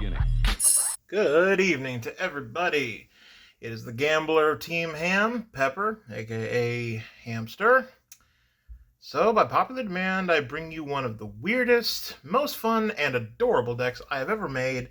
beginning. Good evening to everybody. It is the Gambler of Team Ham, Pepper, aka Hamster. So, by popular demand, I bring you one of the weirdest, most fun, and adorable decks I have ever made,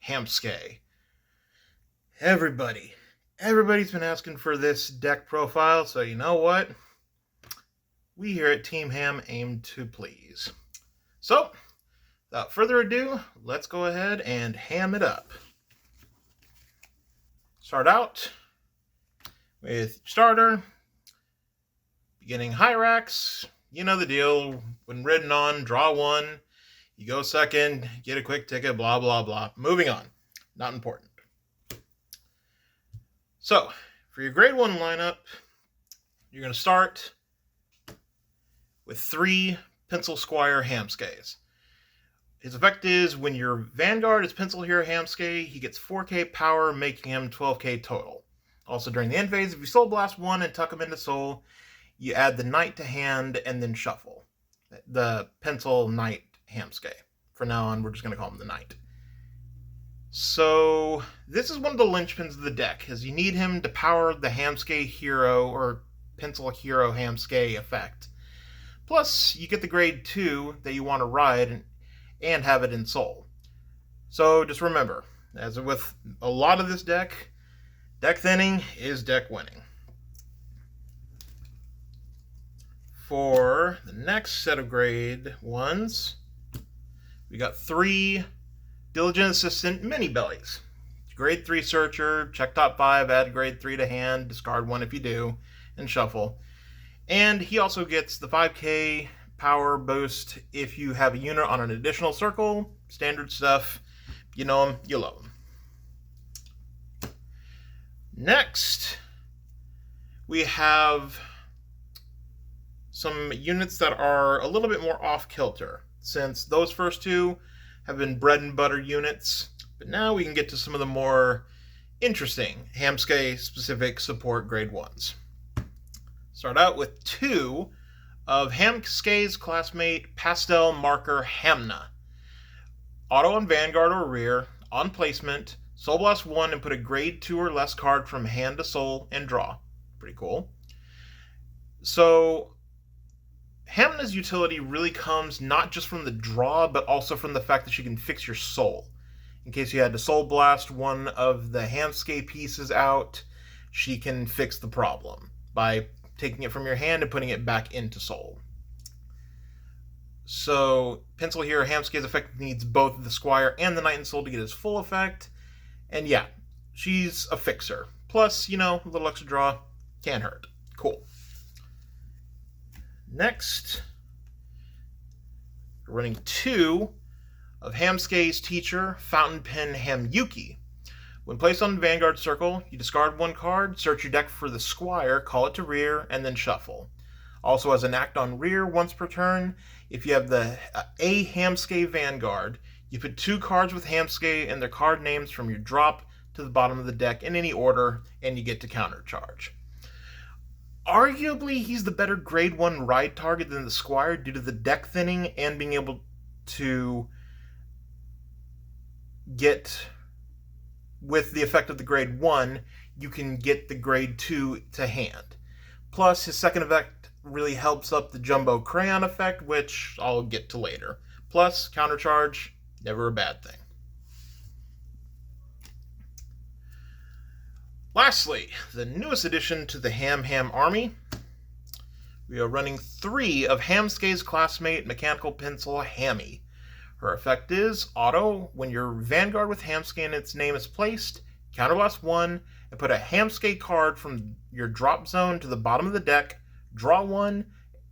Hammsuke. Everybody's been asking for this deck profile, so you know what? We here at Team Ham aim to please. So, without further ado, let's go ahead and ham it up. Start out with starter, beginning Hyrax. You know the deal. When ridden on, draw one. You go second, get a quick ticket, blah, blah, blah. Moving on. Not important. So, for your grade 1 lineup, you're going to start with 3 Pencil Squire Hammsukes. His effect is when your Vanguard is Pencil Hero Hammsuke, he gets 4k power, making him 12k total. Also, during the end phase, if you Soul Blast 1 and tuck him into Soul, you add the Knight to hand and then shuffle. The Pencil Knight Hammsuke. From now on, we're just going to call him the Knight. So, this is one of the linchpins of the deck, as you need him to power the Hammsuke Hero or Pencil Hero Hammsuke effect. Plus, you get the grade 2 that you want to ride and have it in Soul. So just remember, as with a lot of this deck thinning is deck winning. For the next set of grade 1s, we got 3 Diligent Assistant Mini Bellies. Grade 3 Searcher, check top 5, add grade 3 to hand, discard 1 if you do, and shuffle. And he also gets the 5k power boost if you have a unit on an additional circle. Standard stuff. You know him, you love him. Next, we have some units that are a little bit more off-kilter, since those first 2 have been bread and butter units. But now we can get to some of the more interesting Hammsuke-specific support grade 1s. Start out with 2 of Hammsuke's classmate Pastel Marker Hamna. Auto on Vanguard or Rear, on placement, Soul Blast 1 and put a grade 2 or less card from hand to soul and draw. Pretty cool. So, Hamna's utility really comes not just from the draw, but also from the fact that she can fix your soul. In case you had to Soul Blast one of the Hammsuke pieces out, she can fix the problem by taking it from your hand and putting it back into Soul. So, Pencil Hero Hammsuke's effect needs both the Squire and the Knight and Soul to get its full effect. And yeah, she's a fixer. Plus, you know, a little extra draw can't hurt. Cool. Next, we're running 2 of Hammsuke's teacher, Fountain Pen Hammsuke. When placed on the Vanguard circle, you discard 1 card, search your deck for the Squire, call it to rear, and then shuffle. Also as an act on rear once per turn, if you have the A Hammsuke Vanguard, you put 2 cards with Hammsuke and their card names from your drop to the bottom of the deck in any order, and you get to countercharge. Arguably, he's the better grade 1 ride target than the Squire due to the deck thinning and being able to get, with the effect of the grade 1, you can get the grade 2 to hand. Plus, his second effect really helps up the Jumbo Crayon effect, which I'll get to later. Plus, countercharge, never a bad thing. Lastly, the newest addition to the Ham army. We are running 3 of Hammsuke's classmate Mechanical Pencil Hammy. Her effect is auto. When your Vanguard with Hammsuke and its name is placed, counterblast 1 and put a Hammsuke card from your drop zone to the bottom of the deck, draw 1,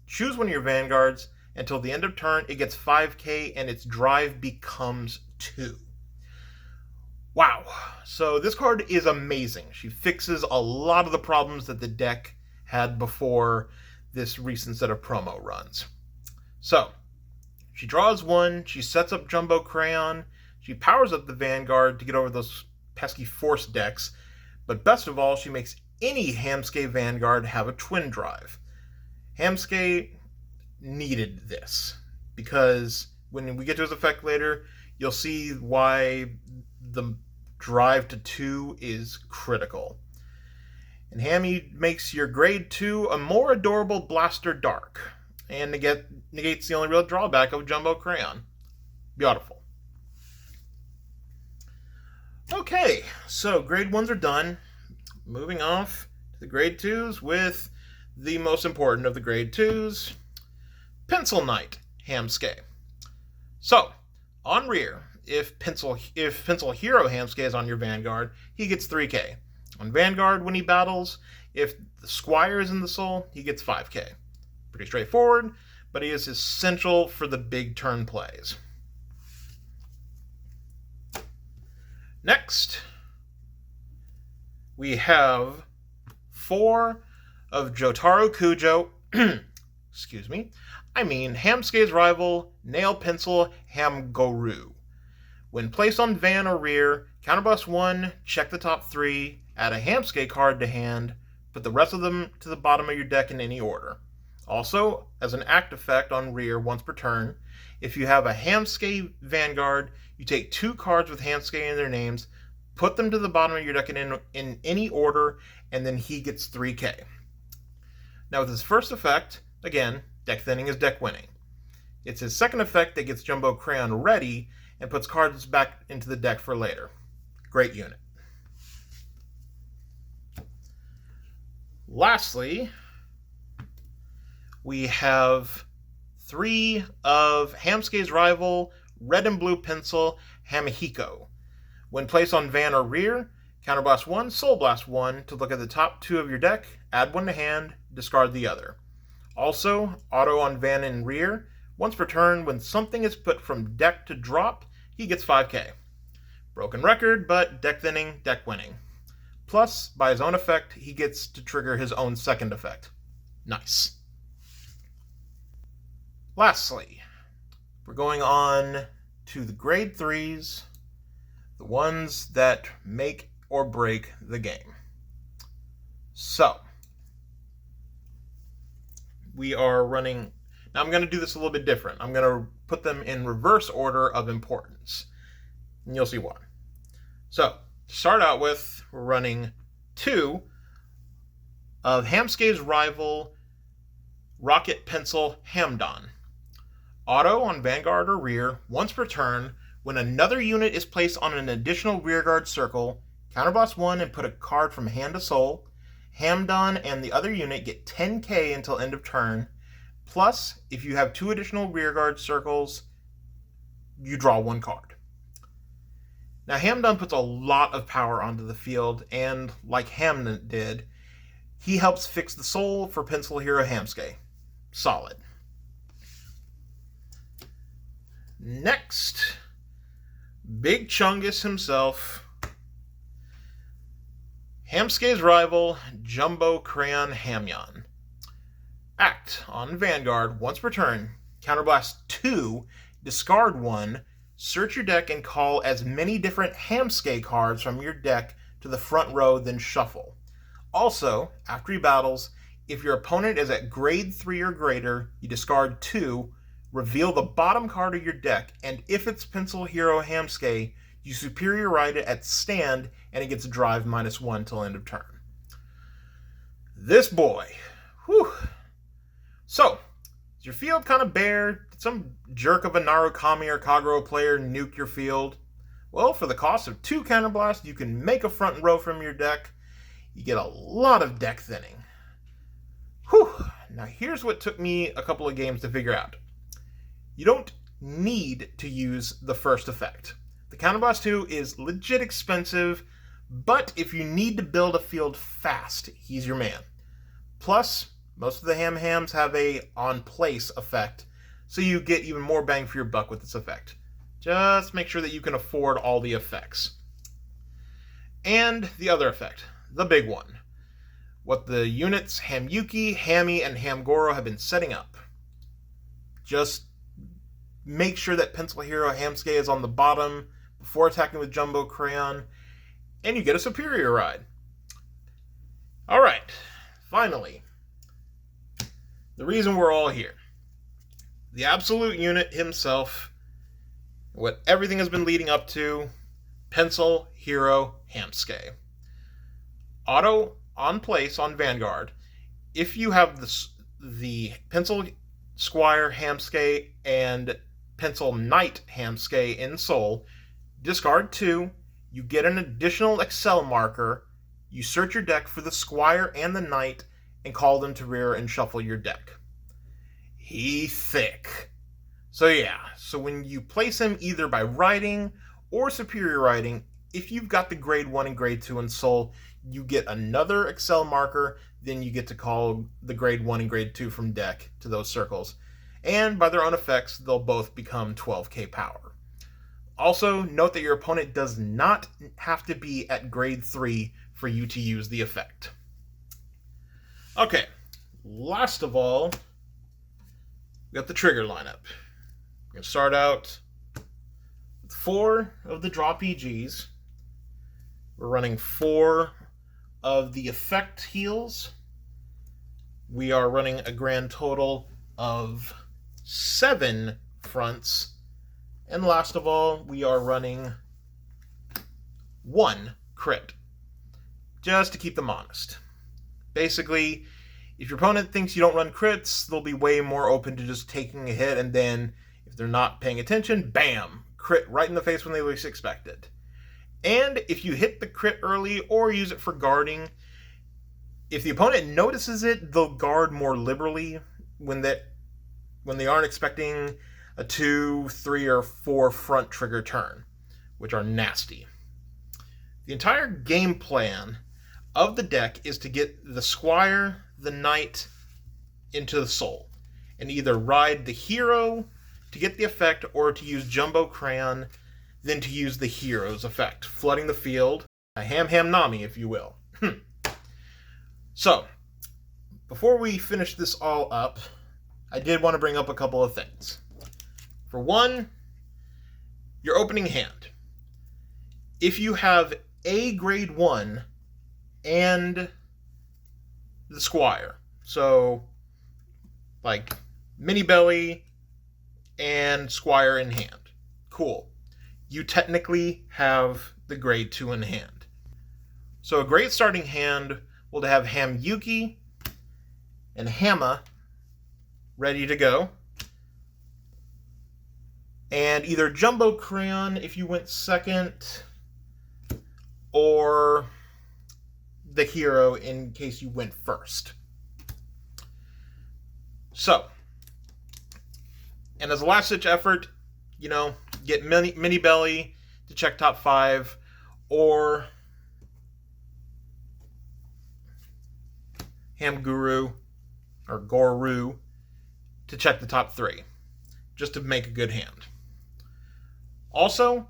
choose one of your Vanguards. Until the end of turn, it gets 5k and its drive becomes 2. Wow. So this card is amazing. She fixes a lot of the problems that the deck had before this recent set of promo runs. So, she draws 1, she sets up Jumbo Crayon, she powers up the Vanguard to get over those pesky Force decks, but best of all, she makes any Hammsuke Vanguard have a twin drive. Hammsuke needed this, because when we get to his effect later, you'll see why the drive to 2 is critical. And Hammy makes your grade 2 a more adorable Blaster Dark, and negates the only real drawback of Jumbo Crayon. Beautiful. Okay, so grade 1s are done. Moving off to the grade 2s with the most important of the grade 2s, Pencil Knight Hammsuke. So, on rear, if Pencil Hero Hammsuke is on your Vanguard, he gets 3k. On Vanguard, when he battles, if the Squire is in the soul, he gets 5k. Pretty straightforward, but he is essential for the big turn plays. Next, we have 4 of Jotaro Kujo, Hamsuke's rival, Nail Pencil Hamgoru. When placed on van or rear, counterblast 1, check the top 3, add a Hamsuke card to hand, put the rest of them to the bottom of your deck in any order. Also, as an act effect on rear once per turn, if you have a Hamsuke Vanguard, you take 2 cards with Hamsuke in their names, put them to the bottom of your deck in any order, and then he gets 3k. Now with his first effect, again, deck thinning is deck winning. It's his second effect that gets Jumbo Crayon ready and puts cards back into the deck for later. Great unit. Lastly, we have 3 of Hamsuke's rival, Red and Blue Pencil Hamihiko. When placed on van or rear, counterblast 1, soul blast 1 to look at the top 2 of your deck, add 1 to hand, discard the other. Also, auto on van and rear, once per turn when something is put from deck to drop, he gets 5k. Broken record, but deck thinning, deck winning. Plus, by his own effect, he gets to trigger his own second effect. Nice. Lastly, we're going on to the grade 3s, the ones that make or break the game. So, we are running... Now I'm going to do this a little bit different. I'm going to put them in reverse order of importance, and you'll see why. So, to start out with, we're running 2 of Hamsuke's rival, Rocket Pencil Hamdon. Auto on Vanguard or rear, once per turn, when another unit is placed on an additional rearguard circle, counterblast 1 and put a card from hand to soul. Hamdon and the other unit get 10k until end of turn. Plus, if you have 2 additional rearguard circles, you draw 1 card. Now, Hamdon puts a lot of power onto the field, and like Hamnet did, he helps fix the soul for Pencil Hero Hammsuke. Solid. Next, Big Chungus himself, Hamsuke's rival, Jumbo Crayon Hamyon. Act on Vanguard once per turn, counterblast 2, discard 1, search your deck and call as many different Hamsuke cards from your deck to the front row, then shuffle. Also, after he battles, if your opponent is at grade 3 or greater, you discard 2, reveal the bottom card of your deck, and if it's Pencil Hero Hammsuke, you superior ride it at stand, and it gets a drive -1 till end of turn. This boy. Whew. So, is your field kind of bare? Did some jerk of a Narukami or Kagero player nuke your field? Well, for the cost of 2 counterblast, you can make a front row from your deck. You get a lot of deck thinning. Whew. Now here's what took me a couple of games to figure out. You don't need to use the first effect. The counterblast 2 is legit expensive, but if you need to build a field fast, he's your man. Plus, most of the hams have a on-place effect, so you get even more bang for your buck with this effect. Just make sure that you can afford all the effects. And the other effect, the big one. What the units Hamyuki, Hammy, and Hamgoro have been setting up. Just make sure that Pencil Hero Hammsuke is on the bottom before attacking with Jumbo Crayon, and you get a superior ride. Alright, finally, the reason we're all here. The absolute unit himself, what everything has been leading up to: Pencil, Hero, Hammsuke. Auto on place on Vanguard. If you have the Pencil Squire Hammsuke and Pencil Knight Hammsuke in Soul, discard 2, you get an additional Excel marker, you search your deck for the Squire and the Knight, and call them to rear and shuffle your deck. He thick. So yeah, so when you place him either by writing or superior writing, if you've got the grade 1 and grade 2 in Soul, you get another Excel marker, then you get to call the grade 1 and grade 2 from deck to those circles. And by their own effects, they'll both become 12k power. Also, note that your opponent does not have to be at grade 3 for you to use the effect. Okay, last of all, we got the trigger lineup. We're going to start out with 4 of the draw PGs. We're running 4 of the effect heals. We are running a grand total of 7 fronts. And last of all, we are running 1 crit, just to keep them honest. Basically, if your opponent thinks you don't run crits, they'll be way more open to just taking a hit, and then if they're not paying attention, bam, crit right in the face when they least expect it. And if you hit the crit early or use it for guarding, if the opponent notices it, they'll guard more liberally when they aren't expecting a 2, 3, or 4 front trigger turn, which are nasty. The entire game plan of the deck is to get the Squire, the Knight, into the Soul, and either ride the Hero to get the effect, or to use Jumbo Crayon, then to use the Hero's effect, flooding the field, a ham nami, if you will. So, before we finish this all up, I did want to bring up a couple of things. For one, your opening hand. If you have a grade 1 and the Squire, so like Mini Belly and Squire in hand, cool. You technically have the grade 2 in hand. So a great starting hand will have Hammsuke and Hamma ready to go. And either Jumbo Crayon if you went second, or the Hero in case you went first. So, and as a last-ditch effort, get Mini Belly to check top 5, or Ham Guru or Goru to check the top 3, just to make a good hand. Also,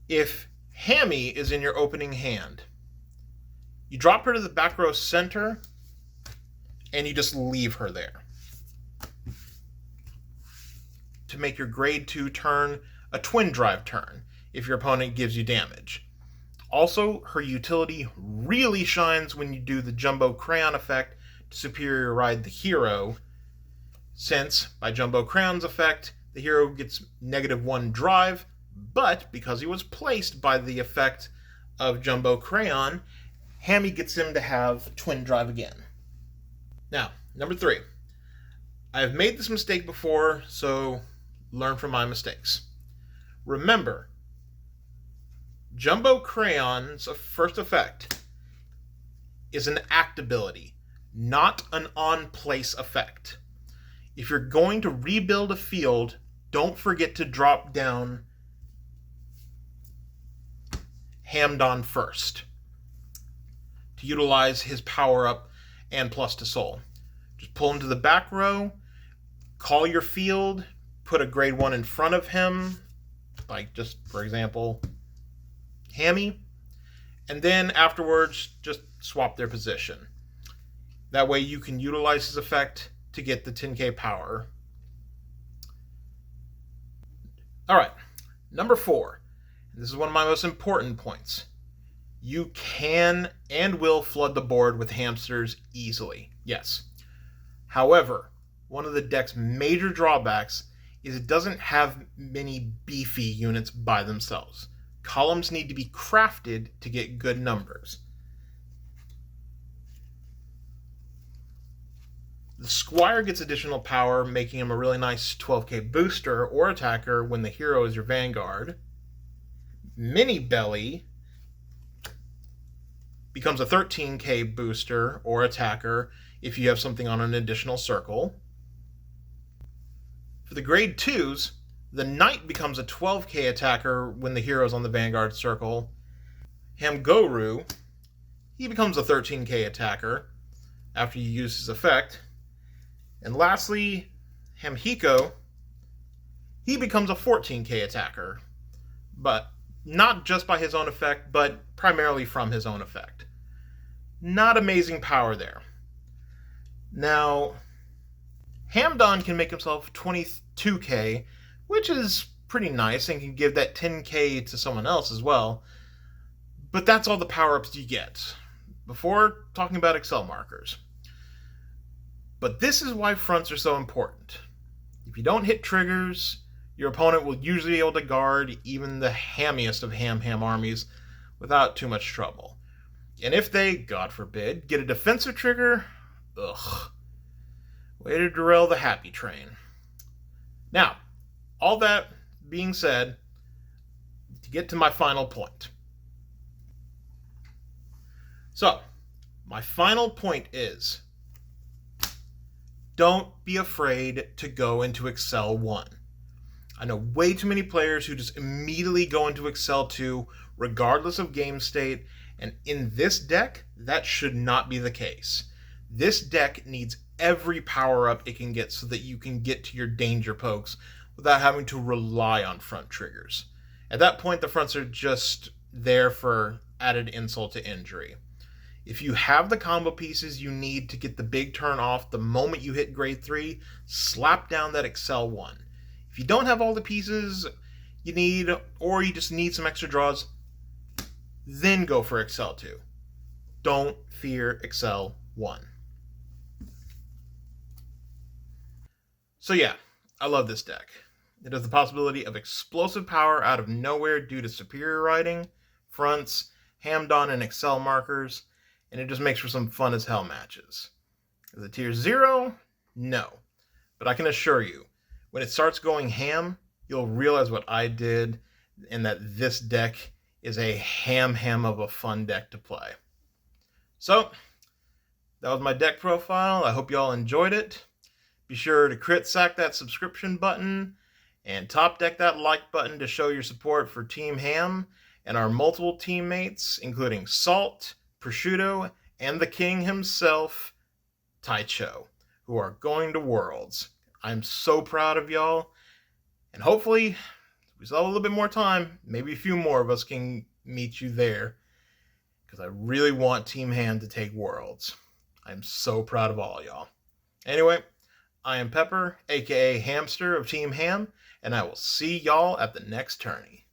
if Hammy is in your opening hand, you drop her to the back row center, and you just leave her there to make your grade 2 turn a twin drive turn if your opponent gives you damage. Also, her utility really shines when you do the Jumbo Crayon effect to superior ride the Hero, since by Jumbo Crayon's effect, the Hero gets -1 drive, but because he was placed by the effect of Jumbo Crayon, Hammy gets him to have twin drive again. Now, number 3. I've made this mistake before, so learn from my mistakes. Remember, Jumbo Crayon's first effect is an act ability, not an on-place effect. If you're going to rebuild a field, don't forget to drop down Hamdon first to utilize his power-up and plus to soul. Just pull him to the back row, call your field, put a grade 1 in front of him, like just, for example, Hammy, and then afterwards just swap their position. That way you can utilize his effect to get the 10k power. Alright, number 4. This is one of my most important points. You can and will flood the board with hamsters easily. Yes. However, one of the deck's major drawbacks is it doesn't have many beefy units by themselves. Columns need to be crafted to get good numbers. The Squire gets additional power, making him a really nice 12k booster or attacker when the hero is your vanguard. Mini Belly becomes a 13k booster or attacker if you have something on an additional circle. For the grade 2s, the Knight becomes a 12k attacker when the hero is on the vanguard circle. Hamgoru, he becomes a 13k attacker after you use his effect. And lastly, Hamhiko, he becomes a 14k attacker, but not just by his own effect, but primarily from his own effect. Not amazing power there. Now, Hamdon can make himself 22k, which is pretty nice, and can give that 10k to someone else as well, but that's all the power-ups you get, before talking about Excel markers. But this is why fronts are so important. If you don't hit triggers, your opponent will usually be able to guard even the hammiest of ham armies without too much trouble. And if they, God forbid, get a defensive trigger, ugh, way to derail the happy train. Now, all that being said, to get to my final point. So, my final point is, don't be afraid to go into Excel 1. I know way too many players who just immediately go into Excel 2 regardless of game state, and in this deck, that should not be the case. This deck needs every power-up it can get so that you can get to your danger pokes without having to rely on front triggers. At that point, the fronts are just there for added insult to injury. If you have the combo pieces you need to get the big turn off the moment you hit grade 3, slap down that Excel 1. If you don't have all the pieces you need, or you just need some extra draws, then go for Excel 2. Don't fear Excel 1. So yeah, I love this deck. It has the possibility of explosive power out of nowhere due to superior writing, fronts, Hamdon, and Excel markers, and it just makes for some fun as hell matches. Is it tier 0? No. But I can assure you, when it starts going ham, you'll realize what I did, and that this deck is a ham of a fun deck to play. So, that was my deck profile. I hope you all enjoyed it. Be sure to crit sack that subscription button, and top deck that like button to show your support for Team Ham and our multiple teammates, including Salt, Prosciutto, and the king himself, Taicho, who are going to Worlds. I'm so proud of y'all, and hopefully, if we still have a little bit more time, maybe a few more of us can meet you there, because I really want Team Ham to take Worlds. I'm so proud of all y'all. Anyway, I am Pepper, aka Hamster of Team Ham, and I will see y'all at the next tourney.